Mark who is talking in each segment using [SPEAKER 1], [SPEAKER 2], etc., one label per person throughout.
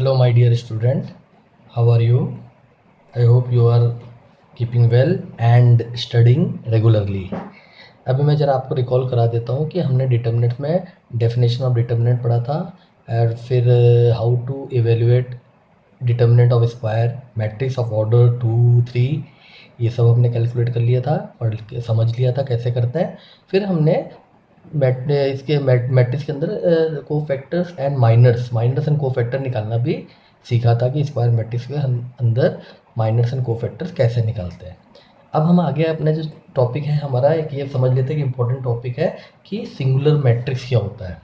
[SPEAKER 1] Hello, my dear student. How are you? I hope you are keeping well and studying regularly. अभी मैं ज़रा आपको recall करा देता हूँ कि हमने डिटर्मिनेंट में डेफिनेशन ऑफ डिटर्मिनेंट पढ़ा था और फिर how to evaluate determinant of square, matrix of order 2 3, ये सब हमने कैलकुलेट कर लिया था, पढ़ के समझ लिया था कैसे करते हैं। फिर हमने इसके मैट्रिक्स के अंदर cofactors and minors and cofactor निकालना भी सीखा था कि स्क्वायर मैट्रिक्स के अंदर माइनर्स एंड कोफैक्टर्स कैसे निकालते हैं। अब हम आगे अपना जो टॉपिक है हमारा एक ये समझ लेते हैं कि इम्पोर्टेंट टॉपिक है कि सिंगुलर मैट्रिक्स क्या होता है।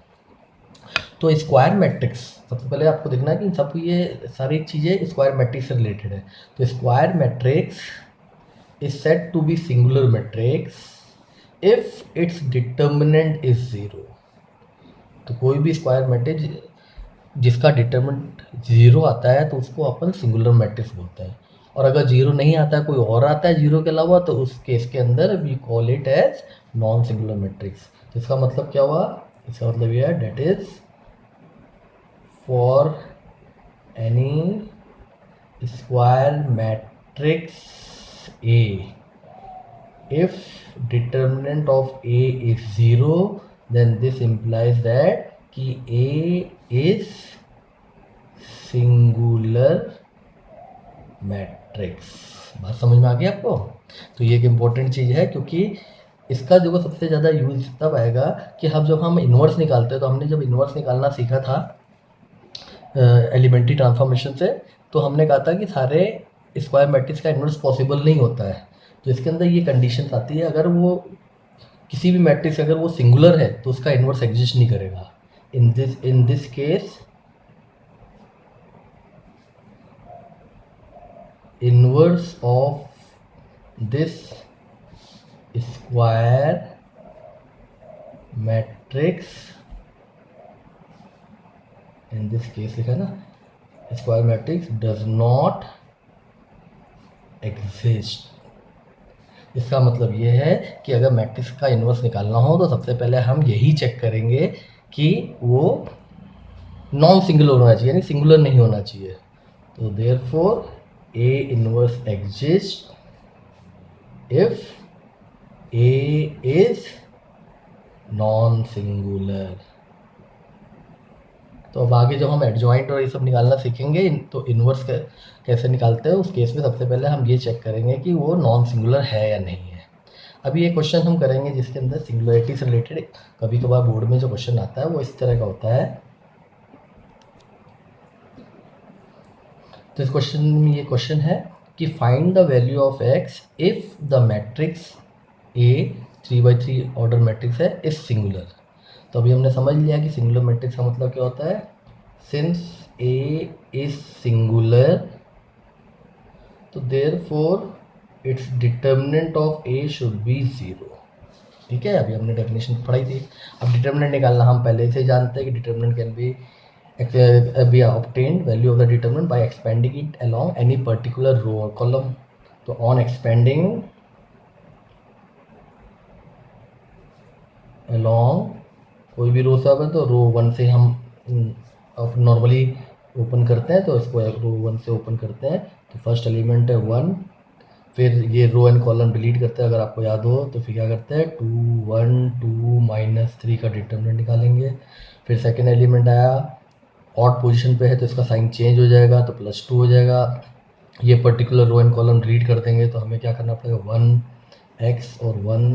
[SPEAKER 1] तो स्क्वायर मैट्रिक्स सबसे पहले आपको देखना है कि सब ये सारी चीज़ें स्क्वायर मैट्रिक्स से रिलेटेड है। तो square matrix is said to be singular matrix if its determinant is zero. तो कोई भी स्क्वायर मैट्रिक्स जिसका डिटर्मिनेंट ज़ीरो आता है तो उसको अपन सिंगुलर मैट्रिक्स बोलते हैं, और अगर ज़ीरो नहीं आता है, कोई और आता है ज़ीरो के अलावा, तो उस केस के अंदर we call it as non singular matrix. तो इसका मतलब क्या हुआ? इसका मतलब ये है that is for any square matrix A if determinant of A is 0 then this implies that कि A is singular matrix। बात समझ में आ गई आपको? तो ये एक इम्पोर्टेंट चीज़ है क्योंकि इसका जो सबसे ज़्यादा यूज तब आएगा कि जब हम इन्वर्स निकालते हैं। तो हमने जब इन्वर्स निकालना सीखा था एलिमेंट्री ट्रांसफॉर्मेशन से, तो हमने कहा था कि सारे स्क्वायर मैट्रिक्स का इन्वर्स पॉसिबल नहीं होता है। तो इसके अंदर ये कंडीशन आती है, अगर वो किसी भी मैट्रिक्स अगर वो सिंगुलर है तो उसका इन्वर्स एग्जिस्ट नहीं करेगा। In this case inverse of this square matrix, in this case लिखा ना, square matrix does not exist. इसका मतलब ये है कि अगर मैट्रिक्स का इन्वर्स निकालना हो तो सबसे पहले हम यही चेक करेंगे कि वो नॉन सिंगुलर होना चाहिए, यानी सिंगुलर नहीं होना चाहिए। तो therefore A inverse exist if A is non singular. तो अब आगे जब हम एडजॉइंट और ये सब निकालना सीखेंगे तो इन्वर्स कैसे निकालते हैं, उस केस में सबसे पहले हम ये चेक करेंगे कि वो नॉन सिंगुलर है या नहीं है। अभी ये क्वेश्चन हम करेंगे जिसके अंदर सिंगुलरिटी से रिलेटेड कभी कभार बोर्ड में जो क्वेश्चन आता है वो इस तरह का होता है। तो इस क्वेश्चन में ये क्वेश्चन है कि find the value of x if the matrix A 3x3 order matrix है इज सिंगुलर। तो अभी हमने समझ लिया कि सिंगुलर मैट्रिक्स का मतलब क्या होता है। सिंस ए इज सिंगुलर तो therefore its determinant of A should be 0। ठीक है, अभी हमने डेफिनेशन पढ़ाई थी। अब डिटर्मिनेंट निकालना हम पहले से जानते हैं कि determinant can be obtained value of the determinant by expanding it along any particular row or column। तो on expanding along कोई भी रो सब है तो रो 1 से हम नॉर्मली ओपन करते हैं, तो इसको रो 1 से ओपन करते हैं। तो फर्स्ट एलिमेंट है 1, फिर ये रो एंड कॉलम डिलीट करते हैं। अगर आपको याद हो तो फिर क्या करते हैं 2 1 2 -3 का डिटर्मिनेंट निकालेंगे। फिर सेकेंड एलिमेंट आया, ऑड पोजीशन पे है तो इसका साइन चेंज हो जाएगा तो +2 हो जाएगा। ये particular row and column delete कर देंगे तो हमें क्या करना पड़ेगा 1x और 1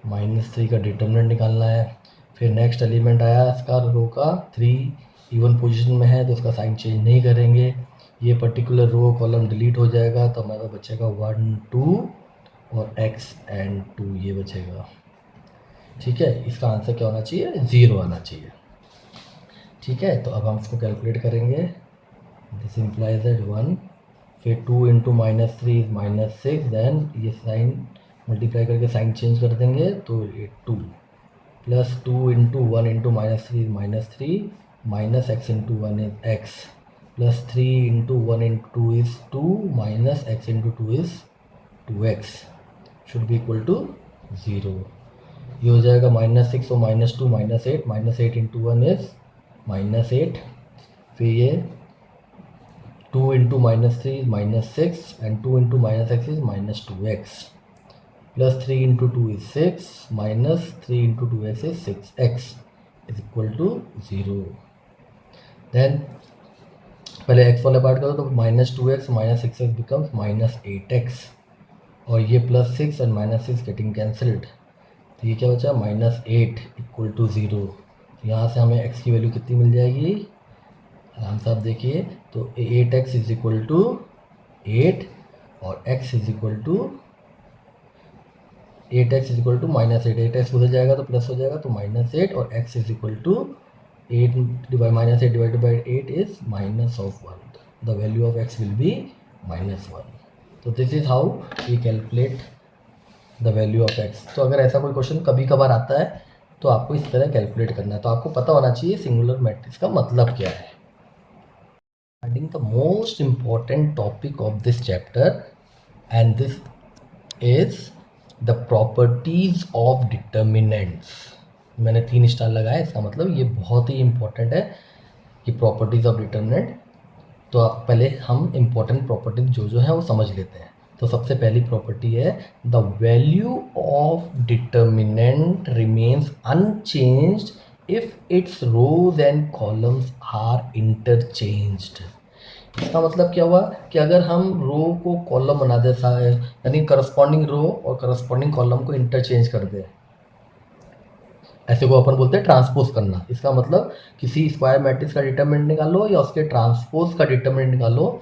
[SPEAKER 1] -3 का डिटर्मिनेंट निकालना है। फिर नेक्स्ट एलिमेंट आया इसका रो का 3, इवन पोजीशन में है तो इसका साइन चेंज नहीं करेंगे। ये पर्टिकुलर रो कॉलम डिलीट हो जाएगा तो हमारा बचेगा 1 2 और x एंड 2 ये बचेगा। ठीक है, इसका आंसर क्या होना चाहिए? 0 आना चाहिए। ठीक है, तो अब हम इसको कैलकुलेट करेंगे। दिस इम्प्लाइज दैट 1, फिर 2 × -3 इज -6, देन ये साइन मल्टीप्लाई करके साइन चेंज कर देंगे तो ये 2 +2 × 1 × -3 is -3, -x × 1 is x, +3 × 1 × 2 is 2, -x × 2 is 2x should be equal to 0। ये हो जाएगा -6 और -2 -8 × 1 इज -8, फिर ये 2 into minus 3 is minus 6 and 2 into minus x is minus 2x plus 3 into 2 is 6 minus 3 into 2x is 6x is equal to 0. Then पहले x वाला part करो तो minus 2x minus 6x becomes minus 8x और ये plus 6 and minus 6 getting cancelled तो ये क्या बचा minus 8 equal to 0. यहाँ से हमें x की वैल्यू कितनी मिल जाएगी आराम से आप देखिए तो 8x इज इक्वल टू 8 और x is equal to 8x is equal to minus 8. 8x उधर जाएगा तो प्लस हो जाएगा तो माइनस 8 और x is equal to 8 minus 8 divided by 8 is minus of 1. The value of x will be minus 1. तो this is how we calculate the value of x. तो अगर ऐसा कोई क्वेश्चन कभी कभार आता है तो आपको इस तरह कैलकुलेट करना है. तो आपको पता होना चाहिए सिंगुलर मैट्रिक्स का मतलब क्या है. Regarding the most important topic of this chapter and this is the properties of determinants. मैंने 3 स्टार लगाया इसका मतलब ये बहुत ही इम्पोर्टेंट है कि प्रॉपर्टीज ऑफ डिटर्मिनेंट. तो आप पहले हम इम्पोर्टेंट प्रॉपर्टीज जो है वो समझ लेते हैं. तो सबसे पहली प्रॉपर्टी है the value of determinant remains unchanged if its rows and columns are interchanged. इसका मतलब क्या हुआ कि अगर हम रो को कॉलम बना दे यानी करस्पॉन्डिंग रो और करस्पॉन्डिंग कॉलम को इंटरचेंज कर दे, ऐसे को अपन बोलते हैं ट्रांसपोज करना. इसका मतलब किसी स्क्वायर मैट्रिक्स का डिटरमिनेंट निकालो या उसके ट्रांसपोज का डिटरमिनेंट निकालो,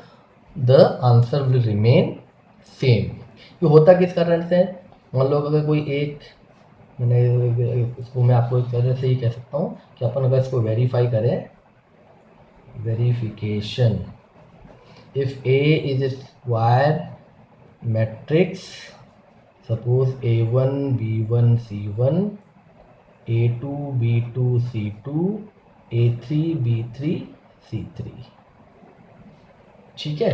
[SPEAKER 1] the answer will remain same. ये होता किस कारण से है, मान लो अगर कोई एक इसको मैं आपको एक तरह से ही कह सकता हूँ कि अपन अगर इसको वेरीफाई करें, verification, if A is a square matrix, suppose A1 B1 C1 A2 B2 C2 A3 B3 C3. ठीक है.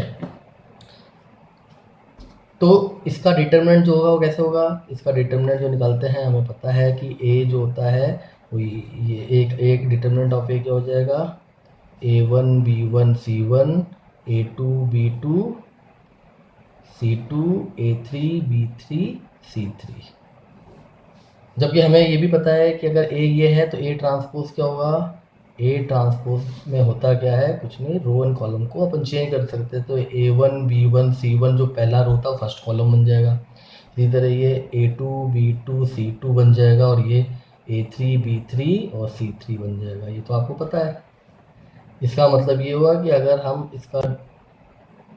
[SPEAKER 1] तो इसका डिटरमिनेंट जो होगा वो कैसे होगा, इसका डिटरमिनेंट जो निकालते हैं हमें पता है कि A जो होता है वो ये एक डिटरमिनेंट ऑफ A क्या हो जाएगा A1 B1 C1 A2 B2 C2 A3 B3 C3. जबकि हमें ये भी पता है कि अगर A ये है तो A ट्रांसपोज क्या होगा, A ट्रांसपोज में होता क्या है, कुछ नहीं, रो एंड कॉलम को अपन चेंज कर सकते हैं. तो A1 B1 C1 जो पहला रो था फर्स्ट कॉलम बन जाएगा. इसी तरह ये A2 B2 C2 बन जाएगा और ये A3 B3 और C3 बन जाएगा. ये तो आपको पता है. इसका मतलब ये हुआ कि अगर हम इसका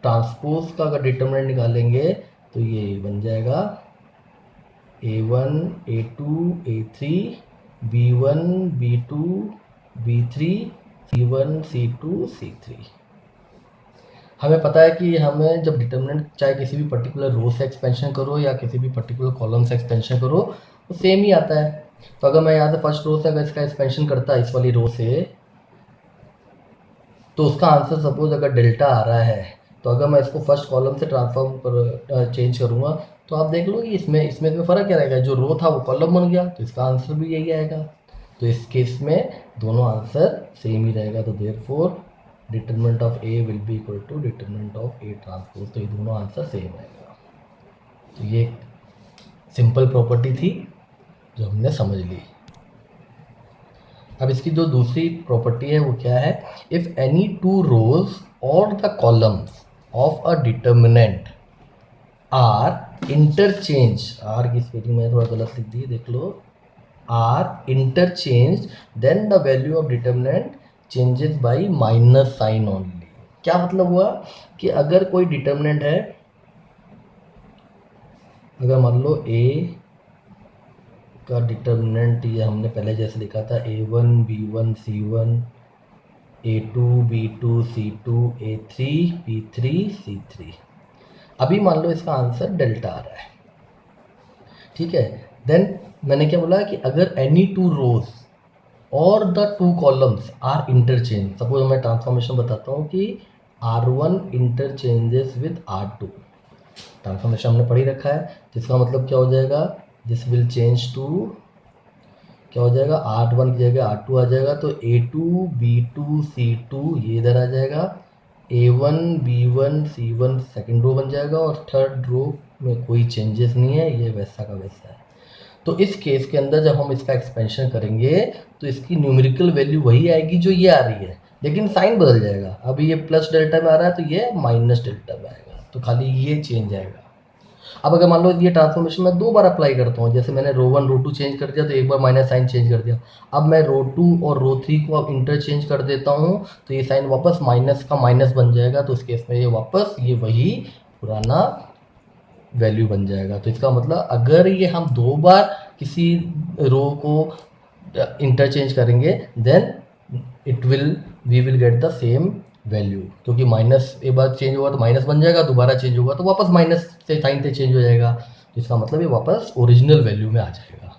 [SPEAKER 1] ट्रांसपोज का अगर डिटरमिनेंट निकालेंगे तो ये बन जाएगा A1 A2 A3 B1 B2 B3 C1 C2 C3. हमें पता है कि हमें जब डिटरमिनेंट चाहे किसी भी पर्टिकुलर रो से एक्सपेंशन करो या किसी भी पर्टिकुलर कॉलम से एक्सपेंशन करो वो सेम ही आता है. तो अगर मैं यहाँ से फर्स्ट रो से अगर इसका एक्सपेंशन करता है इस वाली रो से, तो उसका आंसर सपोज अगर डेल्टा आ रहा है, तो अगर मैं इसको फर्स्ट कॉलम से ट्रांसफॉर्म कर चेंज करूँगा तो आप देख लो कि इसमें फ़र्क क्या रहेगा, जो रो था वो कॉलम बन गया तो इसका आंसर भी यही आएगा. तो इस केस में दोनों आंसर सेम ही रहेगा. तो therefore determinant of A will be equal to determinant of A transpose. तो ये दोनों आंसर सेम आएगा. तो ये सिंपल प्रॉपर्टी थी जो हमने समझ ली. अब इसकी जो दूसरी प्रॉपर्टी है वो क्या है, इफ़ एनी टू रोज और the columns of a determinant are interchange, are की स्पेलिंग मैंने थोड़ा गलत लिख दी, देख लो, are interchange then the value of determinant changes by minus sign only. क्या मतलब हुआ कि अगर कोई डिटर्मिनेंट है, अगर मान लो A का डिटर्मिनेंट ये हमने पहले जैसे लिखा था A1 B1 C1 A2 B2 C2 A3 B3 C3. अभी मान लो इसका आंसर डेल्टा आ रहा है. ठीक है. देन मैंने क्या बोला कि अगर एनी टू रोज और the two columns are interchange, suppose मैं ट्रांसफॉर्मेशन बताता हूँ कि R1 interchanges with R2. Transformation हमने पढ़ी रखा है. जिसका मतलब क्या हो जाएगा, दिस विल चेंज टू क्या हो जाएगा, R1 की जगह R2 आ जाएगा. तो A2 B2 C2 ये इधर आ जाएगा A1 B1 C1 second row बन जाएगा और थर्ड रो में कोई चेंजेस नहीं है, ये वैसा का वैसा है। तो इस केस के अंदर जब हम इसका एक्सपेंशन करेंगे तो इसकी न्यूमेरिकल वैल्यू वही आएगी जो ये आ रही है, लेकिन साइन बदल जाएगा। अभी ये प्लस डेल्टा में आ रहा है तो ये माइनस डेल्टा में आएगा, तो खाली ये चेंज आएगा। अब अगर मान लो ये ट्रांसफॉर्मेशन मैं 2 बार अप्लाई करता हूँ, जैसे मैंने रो 1 रो 2 चेंज कर दिया तो एक बार माइनस साइन चेंज कर दिया, अब मैं रो 2 और रो 3 को अब इंटरचेंज कर देता हूँ तो ये साइन वापस माइनस का माइनस बन जाएगा, तो इस केस में ये वापस ये वही पुराना वैल्यू बन जाएगा। तो इसका मतलब अगर ये हम 2 बार किसी रो को इंटरचेंज करेंगे then we will get the same value, क्योंकि माइनस एक बार चेंज होगा तो माइनस बन जाएगा, दोबारा चेंज होगा तो वापस माइनस से साइन से चेंज हो जाएगा, तो इसका मतलब ये वापस ओरिजिनल वैल्यू में आ जाएगा।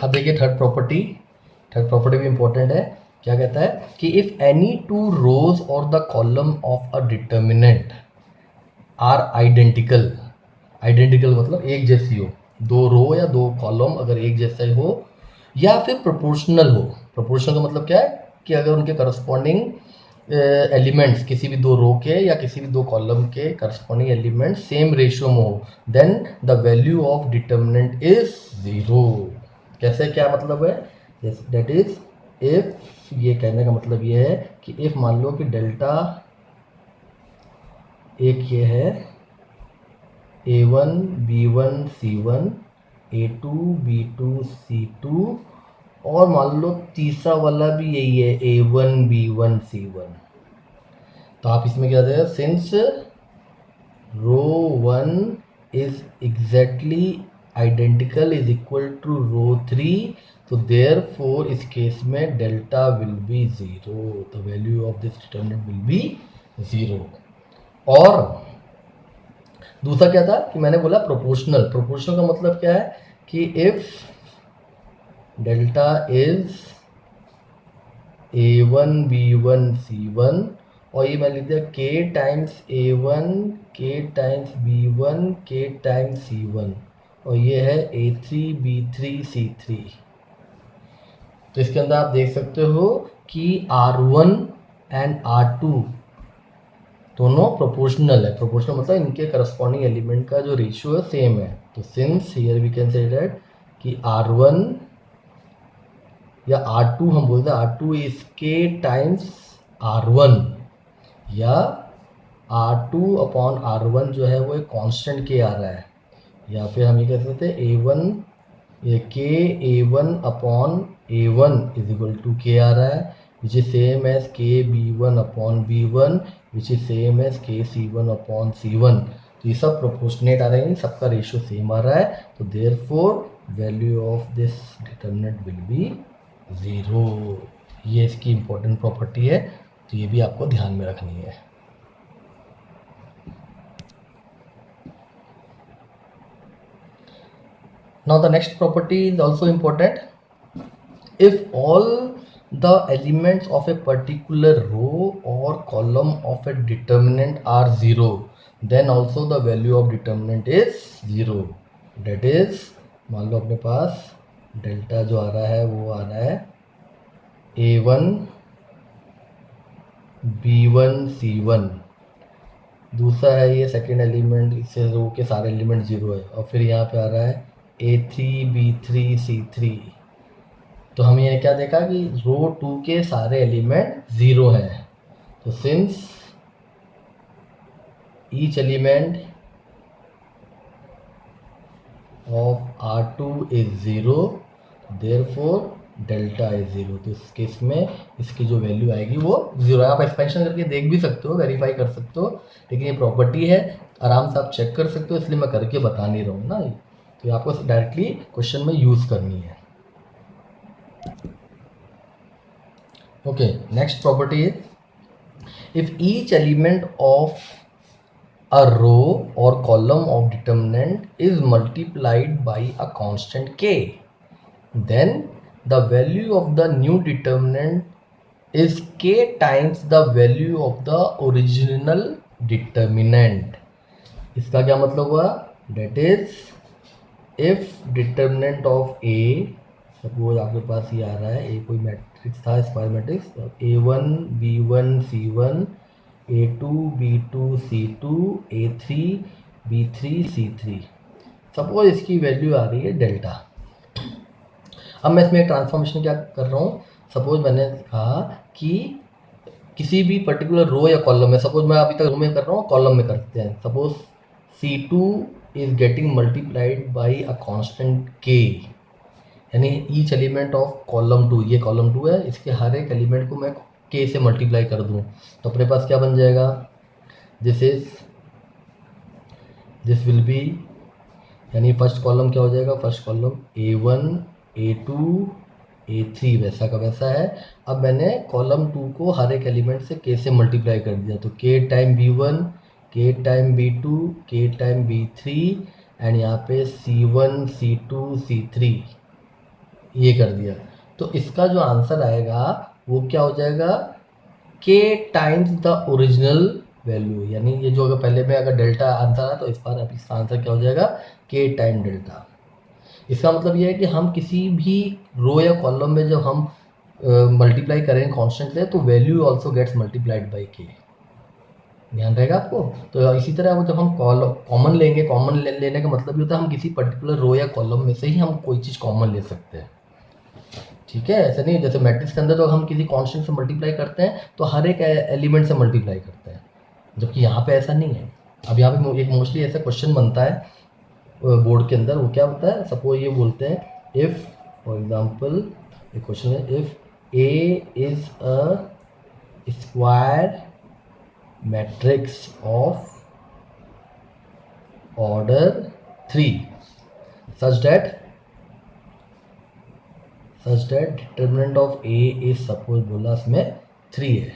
[SPEAKER 1] अब देखिए थर्ड प्रॉपर्टी भी इंपॉर्टेंट है। क्या कहता है कि इफ एनी टू रोज और the column of a determinant are identical मतलब एक जैसी हो, 2 रो या 2 कॉलम अगर एक जैसे हो या फिर प्रोपोर्शनल हो। प्रोपोर्शनल का मतलब क्या है कि अगर उनके करस्पॉन्डिंग एलिमेंट्स किसी भी 2 रो के या किसी भी 2 कॉलम के करस्पॉन्डिंग एलिमेंट सेम रेशियो में हो, then the value of determinant is 0। कैसे, क्या मतलब है, दैट इज इफ, ये कहने का मतलब ये है कि इफ मान लो कि डेल्टा एक ये है A1 B1 C1 A2 B2 C2 और मान लो तीसरा वाला भी यही है A1 B1 C1, तो आप इसमें क्या देगा, since row 1 is exactly identical is equal to row 3, तो देयर फोर इस केस में delta will be 0, the value of this determinant will be 0। और दूसरा क्या था कि मैंने बोला प्रोपोर्शनल का मतलब क्या है कि if delta is A1 B1 C1 और ये मैं लिख दिया K times A1 K times B1 K times C1 और ये है A3 B3 C3, तो इसके अंदर आप देख सकते हो कि R1 एंड R2 दोनों प्रोपोर्शनल है। प्रोपोर्शनल मतलब इनके करस्पॉन्डिंग एलिमेंट का जो रेशियो है सेम है। तो since here we can say that कि R1 या R2 हम बोलते हैं R2 is K times R1 या R2 अपॉन R1 जो है वो एक कांस्टेंट K आ रहा है, या फिर हम ये कह सकते हैं A1 ये K A1 upon A1 is equal to K आ रहा है, which is same as K B1 upon B1 which is same as K C1 upon C1। तो ये सब प्रोपोर्शनेट आ रहे हैं, सबका रेशियो सेम आ रहा है, तो therefore value of this determinant will be 0। ये इसकी इंपॉर्टेंट प्रॉपर्टी है, तो ये भी आपको ध्यान में रखनी है। Now the next property is also important. If all the elements of a particular row or column of a determinant are 0, then also the value of determinant is 0. That is, मान लो अपने पास डेल्टा जो आ रहा है वो आ रहा है A1 B1 C1, दूसरा है ये सेकेंड एलिमेंट, इससे रो के सारे एलिमेंट 0 है, और फिर यहाँ पे आ रहा है A3 B3 C3। तो हम ये क्या देखा कि रो 2 के सारे एलिमेंट 0 हैं, तो since each element of R2 is 0 therefore delta is 0। तो इस केस में इसकी जो वैल्यू आएगी वो 0 है। आप एक्सपेंशन करके देख भी सकते हो, वेरीफाई कर सकते हो, लेकिन ये प्रॉपर्टी है, आराम से आप चेक कर सकते हो, इसलिए मैं करके बता नहीं रहा हूँ ना, तो आपको डायरेक्टली क्वेश्चन में यूज़ करनी है। ओके, नेक्स्ट प्रॉपर्टी है if each element of a row or column of determinant is multiplied by a constant k, then the value of the new determinant is k times the value of the original determinant। इसका क्या मतलब हुआ, that is if determinant of A suppose आपके पास ये आ रहा है, ए कोई matrix था, square matrix, A1 B1 C1 A2 B2 C2 A3 B3 C3। Suppose इसकी वैल्यू आ रही है डेल्टा। अब मैं इसमें एक ट्रांसफॉर्मेशन क्या कर रहा हूँ, सपोज मैंने कहा कि किसी भी पर्टिकुलर रो या कॉलम में, सपोज मैं अभी तक रो में कर रहा हूँ, कॉलम में करते हैं। Suppose C2 is getting multiplied by a constant K, यानी ईच एलिमेंट ऑफ कॉलम 2, ये कॉलम 2 है, इसके हर एक एलिमेंट को मैं K से मल्टीप्लाई कर दूँ तो अपने पास क्या बन जाएगा, दिस विल बी, यानी फर्स्ट कॉलम क्या हो जाएगा, first column A1 A2 A3 वैसा का वैसा है। अब मैंने कॉलम 2 को हर एक एलिमेंट से K से मल्टीप्लाई कर दिया, तो K time B1 K time B2 K time B3 and यहाँ पे C1 C2 C3 ये कर दिया। तो इसका जो आंसर आएगा वो क्या हो जाएगा, K times the original value, यानी ये जो अगर पहले में अगर डेल्टा आंसर है तो इस बार अब इसका आंसर क्या हो जाएगा, K टाइम डेल्टा। इसका मतलब ये है कि हम किसी भी रो या कॉलम में जब हम मल्टीप्लाई करें कांस्टेंट से तो value also gets multiplied by K, ध्यान रहेगा आपको। तो इसी तरह वो जब हम कॉमन लेंगे, कॉमन लेने का मतलब ये होता है हम किसी पर्टिकुलर रो या कॉलम में से ही हम कोई चीज़ कॉमन ले सकते हैं, ठीक है। ऐसा नहीं जैसे मैट्रिक्स के अंदर तो हम किसी कांस्टेंट से मल्टीप्लाई करते हैं तो हर एक एलिमेंट से मल्टीप्लाई करते हैं, जबकि यहाँ पे ऐसा नहीं है। अब यहाँ पे एक मोस्टली ऐसा क्वेश्चन बनता है बोर्ड के अंदर, वो क्या होता है, सपोज ये बोलते हैं इफ़, फॉर एग्जांपल एक क्वेश्चन है, if A is a square matrix of order 3 such that determinant of A is, suppose बोला इसमें 3 है,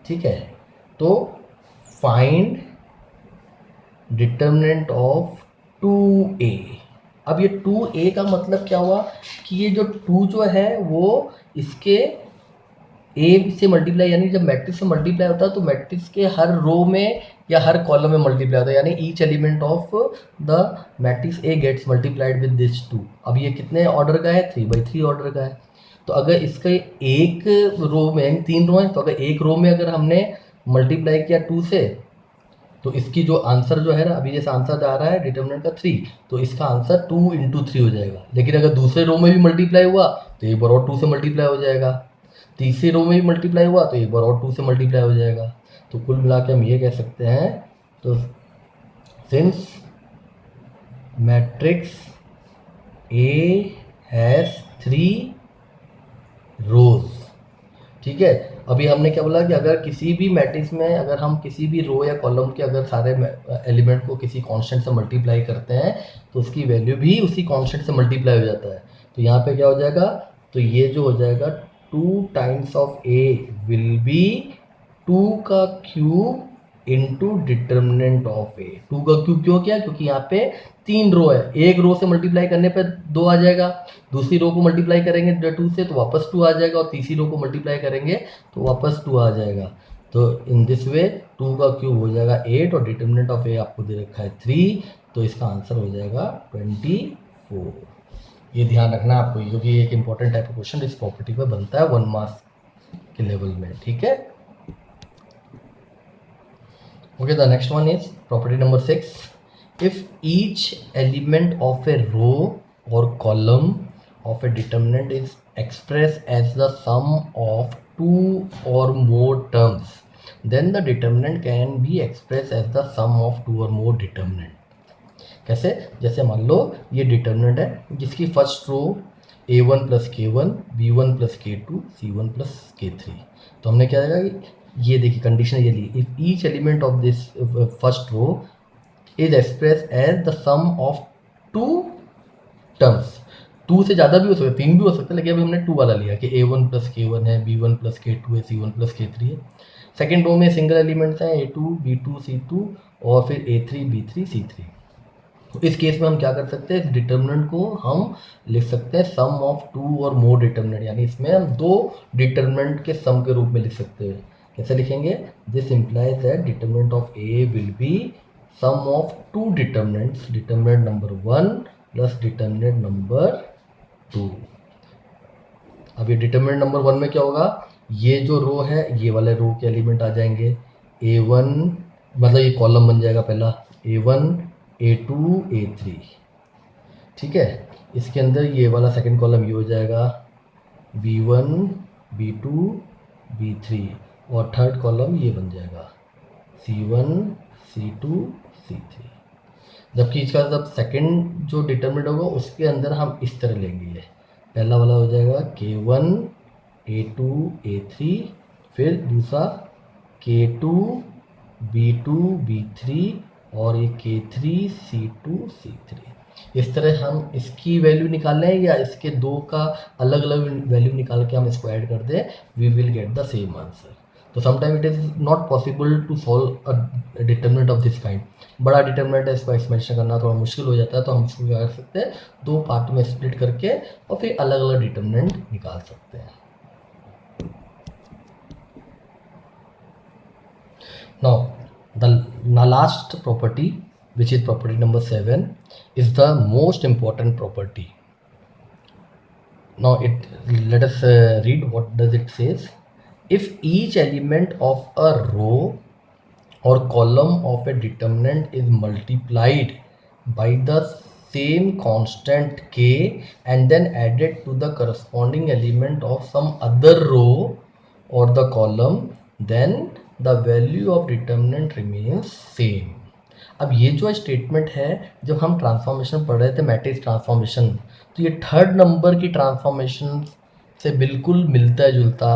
[SPEAKER 1] ठीक है। तो फाइंड डिटर्मिनेंट ऑफ 2A। अब ये 2A का मतलब क्या हुआ कि ये जो 2 जो है वो इसके A से मल्टीप्लाई, यानी जब मैट्रिक्स से मल्टीप्लाई होता है तो मैट्रिक्स के हर रो में या हर कॉलम में मल्टीप्लाई होता है, यानी each element of the matrix A gets multiplied with this 2। अब ये कितने ऑर्डर का है, 3/3 ऑर्डर का है। तो अगर इसके एक रो में, यानी 3 रो हैं, तो अगर एक रो में अगर हमने मल्टीप्लाई किया 2 से तो इसकी जो आंसर जो है ना, अभी जैसे आंसर आ रहा है डिटर्मिनेंट का 3, तो इसका आंसर 2 × 3 हो जाएगा। लेकिन अगर दूसरे रो में भी मल्टीप्लाई हुआ तो एक बार और 2 से मल्टीप्लाई हो जाएगा, तीसरी रो में भी मल्टीप्लाई हुआ तो एक बार और 2 से मल्टीप्लाई हो जाएगा। तो कुल मिला के हम ये कह सकते हैं, तो सिंस मैट्रिक्स A हैज़ 3 रोज, ठीक है। अभी हमने क्या बोला कि अगर किसी भी मैट्रिक्स में अगर हम किसी भी रो या कॉलम के अगर सारे एलिमेंट को किसी कांस्टेंट से मल्टीप्लाई करते हैं तो उसकी वैल्यू भी उसी कांस्टेंट से मल्टीप्लाई हो जाता है। तो यहाँ पे क्या हो जाएगा, तो ये जो हो जाएगा 2 times of A will B 2 का cube into determinant of A। 2 का क्यूब क्यों किया, क्योंकि यहाँ पे 3 रो है, एक रो से मल्टीप्लाई करने पे 2 आ जाएगा, दूसरी रो को मल्टीप्लाई करेंगे 2 से तो वापस 2 आ जाएगा, और तीसरी रो को मल्टीप्लाई करेंगे तो वापस 2 आ जाएगा। तो इन दिस वे 2 का क्यूब हो जाएगा 8 और डिटर्मिनेंट ऑफ A आपको दे रखा है 3, तो इसका आंसर हो जाएगा 24। ये ध्यान रखना आपको, क्योंकि ये एक इंपॉर्टेंट टाइप का क्वेश्चन इस प्रॉपर्टी पे बनता है 1 मार्क्स के लेवल में, ठीक है। Okay, the next one is property number 6. If each element of a row or column of a determinant is expressed as the sum of 2 or more terms, then the determinant can be expressed as the sum of 2 or more determinant. कैसे, जैसे मान लो ये determinant है जिसकी first row A1 + K1 B1 + K2 C1 + K3, तो हमने क्या कहा कि ये देखिए कंडीशन ये ली, if each element of this first row is express as the sum of 2 terms, 2 से ज़्यादा भी हो सकता है, 3 भी हो सकता है, लेकिन अभी हमने 2 वाला लिया कि A1 + K1 है, B1 + K2 है, C1 + K3 है। सेकेंड रो में सिंगल एलिमेंट्स हैं A2 B2 C2 और फिर A3 B3 C3। तो इस केस में हम क्या कर सकते हैं, डिटर्मिनेंट को हम लिख सकते हैं सम ऑफ 2 और मोर डिटर्मिनेंट, यानी इसमें हम 2 डिटर्मिनेंट के सम के रूप में लिख सकते हैं। कैसे लिखेंगे, this implies that determinant of A will be sum of 2 determinants, determinant number 1 + determinant number 2। अब ये डिटरमिनेंट नंबर 1 में क्या होगा, ये जो रो है ये वाले रो के एलिमेंट आ जाएंगे, A1 मतलब ये कॉलम बन जाएगा पहला, A1 A2 A3, ठीक है। इसके अंदर ये वाला सेकंड कॉलम ये हो जाएगा B1 B2 B3, और थर्ड कॉलम ये बन जाएगा C1 C2 C3। जबकि इसका जब सेकंड जो डिटरमिनेंट होगा उसके अंदर हम इस तरह लेंगे, ये पहला वाला हो जाएगा K1 A2 A3, फिर दूसरा K2 B2 B3, और ये K3 C2 C3। इस तरह हम इसकी वैल्यू निकाल लें या इसके दो का अलग अलग वैल्यू निकाल के हम इसको ऐड कर दें, we will get the same answer. तो sometime it is not possible to solve a determinant of this kind. बड़ा डिटरमिनेंट है, इसको एक्सप्लेनेशन करना थोड़ा मुश्किल हो जाता है, तो हम इसको क्या कर सकते हैं, दो पार्ट में स्प्लिट करके और फिर अलग अलग डिटरमिनेंट निकाल सकते हैं। Now the last property, which is property number 7, is the most important property. Now let us read what does it says. If each element of a row or column of a determinant is multiplied by the same constant k and then added to the corresponding element of some other row or the column, then the value of determinant remains same. अब ये जो statement है, जब हम transformation पढ़ रहे थे matrix transformation, तो ये थर्ड नंबर की ट्रांसफॉर्मेशन से बिल्कुल मिलता जुलता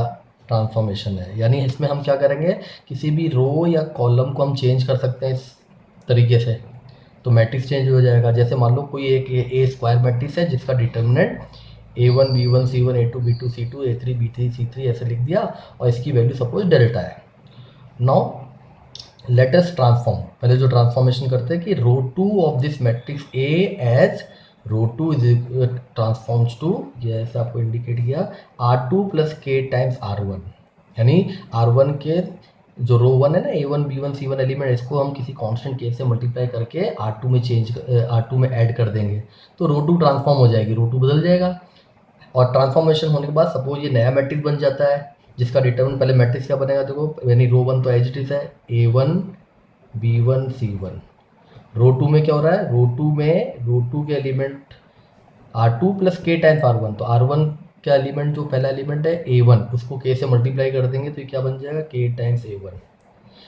[SPEAKER 1] ट्रांसफॉर्मेशन है। यानी इसमें हम क्या करेंगे, किसी भी रो या कॉलम को हम चेंज कर सकते हैं इस तरीके से, तो मैट्रिक्स चेंज हो जाएगा। जैसे मान लो कोई एक ए स्क्वायर मैट्रिक्स है जिसका determinant A1 B1 C1 A2 B2 C2 A3 B3 C3 ऐसे लिख दिया, और इसकी वैल्यू सपोज डेल्टा है। नाउ लेट अस ट्रांसफॉर्म, पहले जो ट्रांसफॉर्मेशन करते हैं कि row 2 of this matrix A as row 2 is transforms to, जैसे आपको इंडिकेट किया, R2 plus K times R1। यानी R1 के जो रो 1 है ना, A1 B1 C1 एलिमेंट, इसको हम किसी कांस्टेंट K से मल्टीप्लाई करके R2 में R2 में ऐड कर देंगे, तो रो 2 ट्रांसफॉर्म हो जाएगी, रो 2 बदल जाएगा। और ट्रांसफॉर्मेशन होने के बाद सपोज ये नया मैट्रिक्स बन जाता है, जिसका डिटरमिनेंट, पहले मैट्रिक्स क्या बनेगा देखो, यानी रो 1 तो एज इट इज है A1 B1 C1। रो 2 में क्या हो रहा है, रो 2 के element R2 plus K times R1, तो R1 का एलिमेंट जो पहला एलिमेंट है A1, उसको K से मल्टीप्लाई कर देंगे तो ये क्या बन जाएगा, K टाइम्स A1।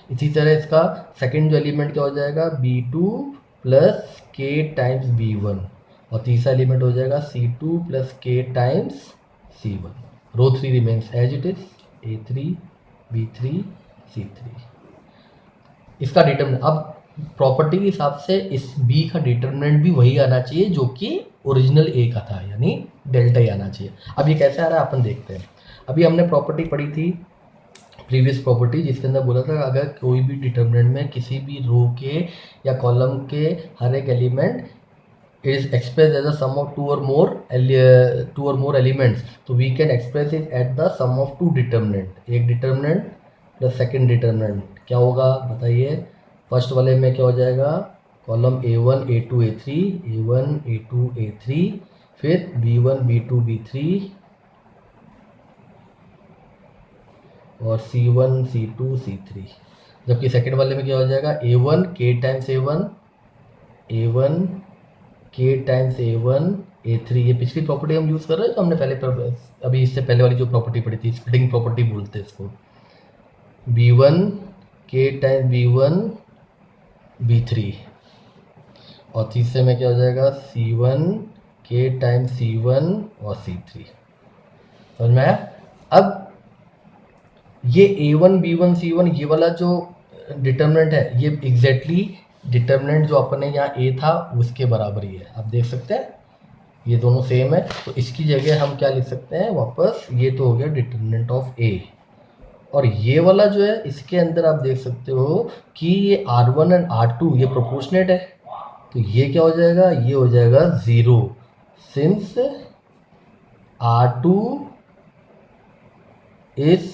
[SPEAKER 1] इसी तरह इसका सेकंड जो एलिमेंट क्या हो जाएगा, B2 plus K times B1, और तीसरा एलिमेंट हो जाएगा C2 plus K times C1। Row 3 remains as it is A3 B3 C3। इसका डिटरमिनेंट, अब प्रॉपर्टी के हिसाब से इस B का डिटरमिनेंट भी वही आना चाहिए जो कि ओरिजिनल A का था, यानी डेल्टा ही आना चाहिए। अब ये कैसे आ रहा है अपन देखते हैं। अभी हमने प्रॉपर्टी पढ़ी थी प्रीवियस प्रॉपर्टी, जिसके अंदर बोला था अगर कोई भी डिटरमिनेंट में किसी भी रो के या कॉलम के हर एक element is expressed as a sum of two or more elements, तो we can express it at the sum of two determinant, एक डिटरमिनेंट प्लस सेकंड डिटरमिनेंट। क्या होगा बताइए, फर्स्ट वाले में क्या हो जाएगा, column A1 A2 A3 A1 A2 A3, फिर B1 B2 B3 और C1 C2 C3। जबकि सेकंड वाले में क्या हो जाएगा, A1 K times A1 A1 K times A1 A3। ये पिछली प्रॉपर्टी हम यूज़ कर रहे हैं, तो हमने पहले अभी इससे पहले वाली जो प्रॉपर्टी पढ़ी थी, स्प्लिटिंग प्रॉपर्टी बोलते हैं इसको। B1 K times B1 B3, और तीसरे में क्या हो जाएगा, C1 K टाइम्स C1 और C3। समझ में आया। अब ये A1 B1 C1 ये वाला जो डिटरमिनेंट है, ये एग्जैक्टली डिटरमिनेंट जो अपने यहाँ A था उसके बराबर ही है। आप देख सकते हैं ये दोनों सेम है, तो इसकी जगह हम क्या लिख सकते हैं वापस, ये तो हो गया डिटरमिनेंट ऑफ A। और ये वाला जो है इसके अंदर आप देख सकते हो कि ये R1 एंड R2 ये प्रोपोर्शनेट है, तो ये क्या हो जाएगा, ये हो जाएगा 0, since R2 is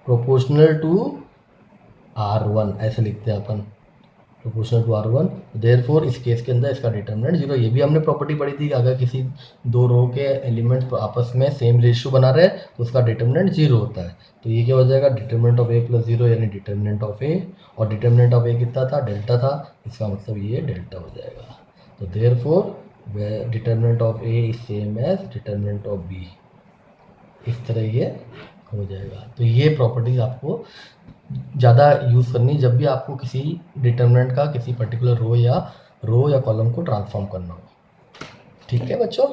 [SPEAKER 1] proportional to R1, ऐसे लिखते हैं अपन। प्रोपोर्शनल टू R1, देयरफॉर इस केस के अंदर इसका डिटर्मिनेंट 0। ये भी हमने प्रॉपर्टी पढ़ी थी कि अगर किसी दो रो के एलिमेंट्स आपस में सेम रेशियो बना रहे तो उसका डिटर्मिनेंट 0 होता है। तो ये क्या हो जाएगा, डिटर्मिनेंट ऑफ A प्लस 0 यानी डिटर्मिनेंट ऑफ A, और डिटर्मिनेंट ऑफ A कितना था, डेल्टा था, इसका मतलब ये डेल्टा हो जाएगा। तो therefore determinant of A is same as determinant of B, इस तरह ये हो जाएगा। तो ये प्रॉपर्टीज आपको ज़्यादा यूज़ करनी जब भी आपको किसी डिटर्मिनेंट का किसी पर्टिकुलर रो या कॉलम को ट्रांसफॉर्म करना हो। ठीक है बच्चों।